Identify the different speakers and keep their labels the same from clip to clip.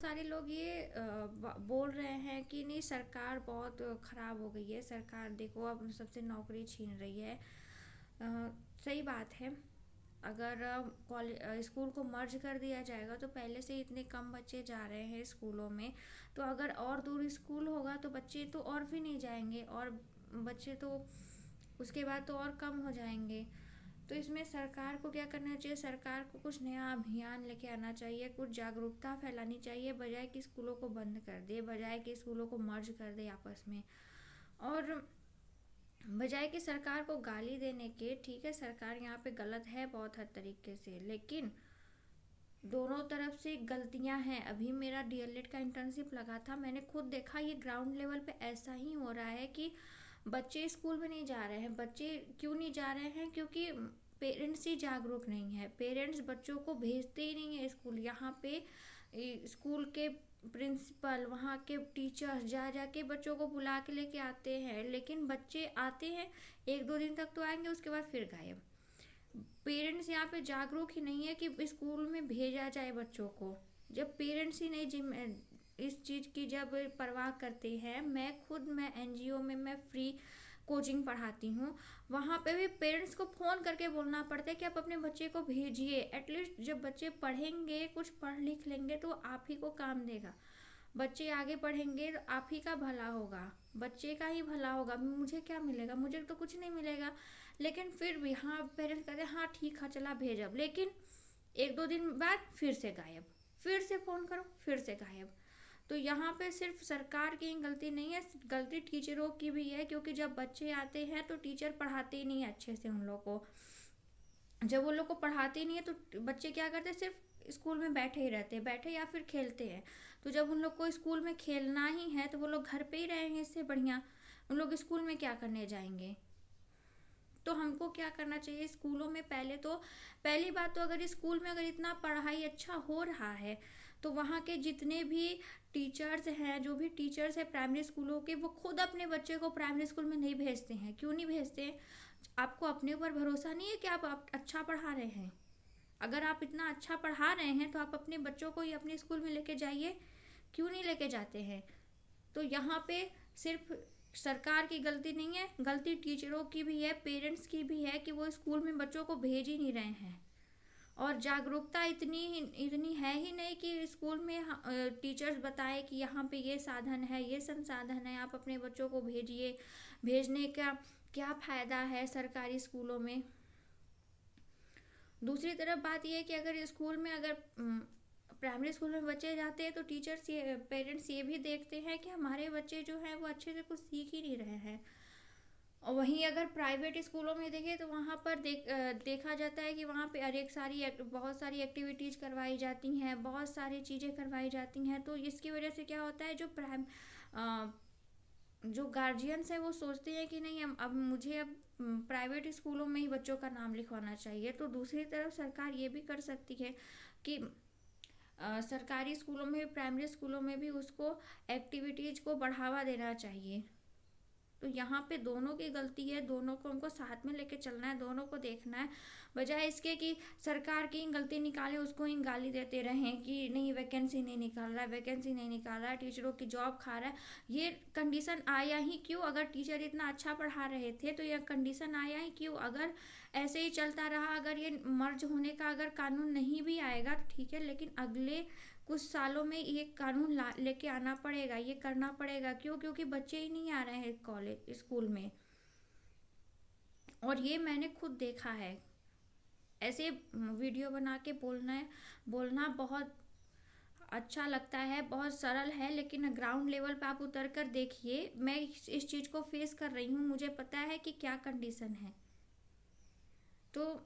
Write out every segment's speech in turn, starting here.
Speaker 1: सारे लोग ये बोल रहे हैं कि नहीं, सरकार बहुत खराब हो गई है, सरकार देखो अब सबसे नौकरी छीन रही है। सही बात है। अगर स्कूल को मर्ज कर दिया जाएगा तो पहले से इतने कम बच्चे जा रहे हैं स्कूलों में, तो अगर और दूर स्कूल होगा तो बच्चे तो और भी नहीं जाएंगे, और बच्चे तो उसके बाद तो और कम हो जाएंगे। तो इसमें सरकार को क्या करना चाहिए? सरकार को कुछ नया अभियान लेके आना चाहिए, कुछ जागरूकता फैलानी चाहिए, बजाय कि स्कूलों को बंद कर दे, बजाय कि स्कूलों को मर्ज कर दे आपस में। और बजाय कि सरकार को गाली देने के, ठीक है सरकार यहाँ पे गलत है बहुत हद तरीके से, लेकिन दोनों तरफ से गलतियां हैं। अभी मेरा डीएलएड का इंटर्नशिप लगा था, मैंने खुद देखा ये ग्राउंड लेवल पे ऐसा ही हो रहा है कि बच्चे स्कूल में नहीं जा रहे हैं। बच्चे क्यों नहीं जा रहे हैं? क्योंकि पेरेंट्स ही जागरूक नहीं है, पेरेंट्स बच्चों को भेजते ही नहीं है स्कूल। यहाँ पे स्कूल के प्रिंसिपल, वहाँ के टीचर्स जा जा के बच्चों को बुला के लेके आते हैं, लेकिन बच्चे आते हैं 1-2 दिन तक तो आएंगे, उसके बाद फिर गायब। पेरेंट्स यहाँ पे जागरूक ही नहीं है कि स्कूल में भेजा जाए बच्चों को। जब पेरेंट्स ही नहीं जिम इस चीज़ की जब परवाह करते हैं, मैं एनजीओ में मैं फ्री कोचिंग पढ़ाती हूँ, वहाँ पे भी पेरेंट्स को फ़ोन करके बोलना पड़ता है कि आप अपने बच्चे को भेजिए। एटलीस्ट जब बच्चे पढ़ेंगे, कुछ पढ़ लिख लेंगे तो आप ही को काम देगा। बच्चे आगे पढ़ेंगे तो आप ही का भला होगा, बच्चे का ही भला होगा। मुझे क्या मिलेगा? मुझे तो कुछ नहीं मिलेगा। लेकिन फिर भी हाँ, पेरेंट्स कहते हैं हाँ ठीक है चला भेजब, लेकिन 1-2 दिन बाद फिर से गायब, फिर से फ़ोन करो फिर से गायब। तो यहाँ पे सिर्फ सरकार की गलती नहीं है, गलती टीचरों की भी है, क्योंकि जब बच्चे आते हैं तो टीचर पढ़ाते ही नहीं है अच्छे से उन लोग को। जब वो लोग को पढ़ाते ही नहीं है तो बच्चे क्या करते हैं? सिर्फ स्कूल में बैठे ही रहते हैं, बैठे या फिर खेलते हैं। तो जब उन लोग को स्कूल में खेलना ही है तो वो लोग घर पे ही रहेंगे, इससे बढ़िया उन लोग स्कूल में क्या करने जाएंगे? तो हमको क्या करना चाहिए स्कूलों में? पहले तो पहली बात तो अगर स्कूल में अगर इतना पढ़ाई अच्छा हो रहा है तो वहाँ के जितने भी टीचर्स हैं, जो भी टीचर्स हैं प्राइमरी स्कूलों के, वो खुद अपने बच्चे को प्राइमरी स्कूल में नहीं भेजते हैं। क्यों नहीं भेजते हैं? आपको अपने ऊपर भरोसा नहीं है कि आप अच्छा पढ़ा रहे हैं? अगर आप इतना अच्छा पढ़ा रहे हैं तो आप अपने बच्चों को ही अपने स्कूल में लेके जाइए। क्यों नहीं लेके जाते हैं? तो यहाँ पे सिर्फ सरकार की गलती नहीं है, गलती टीचरों की भी है, पेरेंट्स की भी है कि वो स्कूल में बच्चों को भेज ही नहीं रहे हैं। और जागरूकता इतनी है ही नहीं कि स्कूल में टीचर्स बताए कि यहाँ पे ये साधन है, ये संसाधन है, आप अपने बच्चों को भेजिए। भेजने का क्या फ़ायदा है सरकारी स्कूलों में? दूसरी तरफ बात यह है कि अगर स्कूल में अगर प्राइमरी स्कूल में बच्चे जाते हैं तो टीचर्स ये पेरेंट्स ये भी देखते हैं कि हमारे बच्चे जो हैं वो अच्छे से कुछ सीख ही नहीं रहे हैं। और वहीं अगर प्राइवेट स्कूलों में देखें तो वहाँ पर देखा जाता है कि वहाँ पे बहुत सारी एक्टिविटीज़ करवाई जाती हैं, बहुत सारी चीज़ें करवाई जाती हैं। तो इसकी वजह से क्या होता है, जो गार्जियंस है वो सोचते हैं कि नहीं, अब प्राइवेट स्कूलों में ही बच्चों का नाम लिखवाना चाहिए। तो दूसरी तरफ सरकार ये भी कर सकती है कि सरकारी स्कूलों में, प्राइमरी स्कूलों में भी उसको एक्टिविटीज़ को बढ़ावा देना चाहिए। तो यहाँ पे दोनों की गलती है, दोनों को हमको साथ में लेके चलना है, दोनों को देखना है, बजाय इसके कि सरकार की गलती निकाले उसको ही गाली देते रहें कि नहीं वैकेंसी नहीं निकाल रहा है, वैकेंसी नहीं निकाल रहा है, टीचरों की जॉब खा रहा है। ये कंडीशन आया ही क्यों? अगर टीचर इतना अच्छा पढ़ा रहे थे तो यह कंडीशन आया ही क्यों? अगर ऐसे ही चलता रहा, अगर ये मर्ज होने का अगर कानून नहीं भी आएगा तो ठीक है, लेकिन अगले कुछ सालों में ये कानून लेके आना पड़ेगा, ये करना पड़ेगा। क्यों? क्योंकि बच्चे ही नहीं आ रहे हैं कॉलेज स्कूल में, और ये मैंने खुद देखा है। ऐसे वीडियो बना के बोलना बहुत अच्छा लगता है, बहुत सरल है, लेकिन ग्राउंड लेवल पे आप उतर कर देखिए। मैं इस चीज़ को फेस कर रही हूँ, मुझे पता है कि क्या कंडीशन है। तो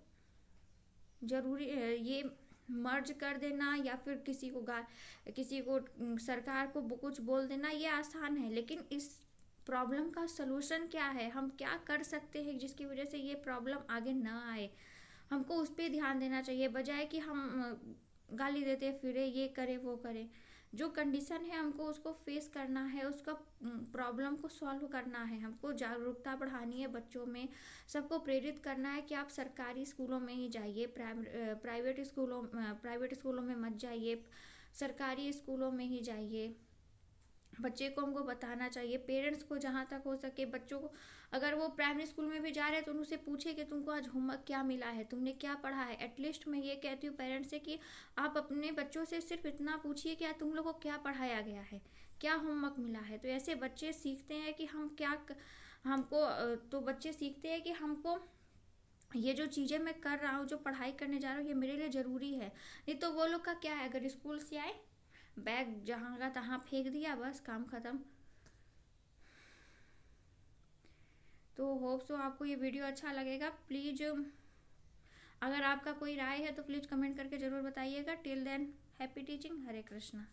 Speaker 1: जरूरी ये मर्ज कर देना या फिर किसी को सरकार को कुछ बोल देना ये आसान है, लेकिन इस प्रॉब्लम का सलूशन क्या है? हम क्या कर सकते हैं जिसकी वजह से ये प्रॉब्लम आगे ना आए? हमको उस पर ध्यान देना चाहिए, बजाय कि हम गाली देते फिरे, ये करे वो करे। जो कंडीशन है हमको उसको फेस करना है, उसका प्रॉब्लम को सॉल्व करना है, हमको जागरूकता बढ़ानी है बच्चों में, सबको प्रेरित करना है कि आप सरकारी स्कूलों में ही जाइए, प्राइवेट स्कूलों में मत जाइए। सरकारी स्कूलों में ही जाइए। बच्चे को हमको बताना चाहिए, पेरेंट्स को जहाँ तक हो सके बच्चों को, अगर वो प्राइमरी स्कूल में भी जा रहे हैं तो उनसे पूछे कि तुमको आज होमवर्क क्या मिला है, तुमने क्या पढ़ा है। एटलीस्ट मैं ये कहती हूँ पेरेंट्स से कि आप अपने बच्चों से सिर्फ इतना पूछिए कि आज तुम लोगों को क्या पढ़ाया गया है, क्या होमवर्क मिला है। तो ऐसे बच्चे सीखते हैं कि हम क्या हमको तो बच्चे सीखते हैं कि हमको ये जो चीज़ें मैं कर रहा हूँ, जो पढ़ाई करने जा रहा हूँ, ये मेरे लिए ज़रूरी है। नहीं तो वो लोग का क्या है, अगर स्कूल से आए बैग जहाँ का तहाँ फेंक दिया, बस काम ख़त्म। तो होप सो आपको ये वीडियो अच्छा लगेगा। प्लीज़ अगर आपका कोई राय है तो प्लीज़ कमेंट करके ज़रूर बताइएगा। Till then happy teaching. Hare Krishna.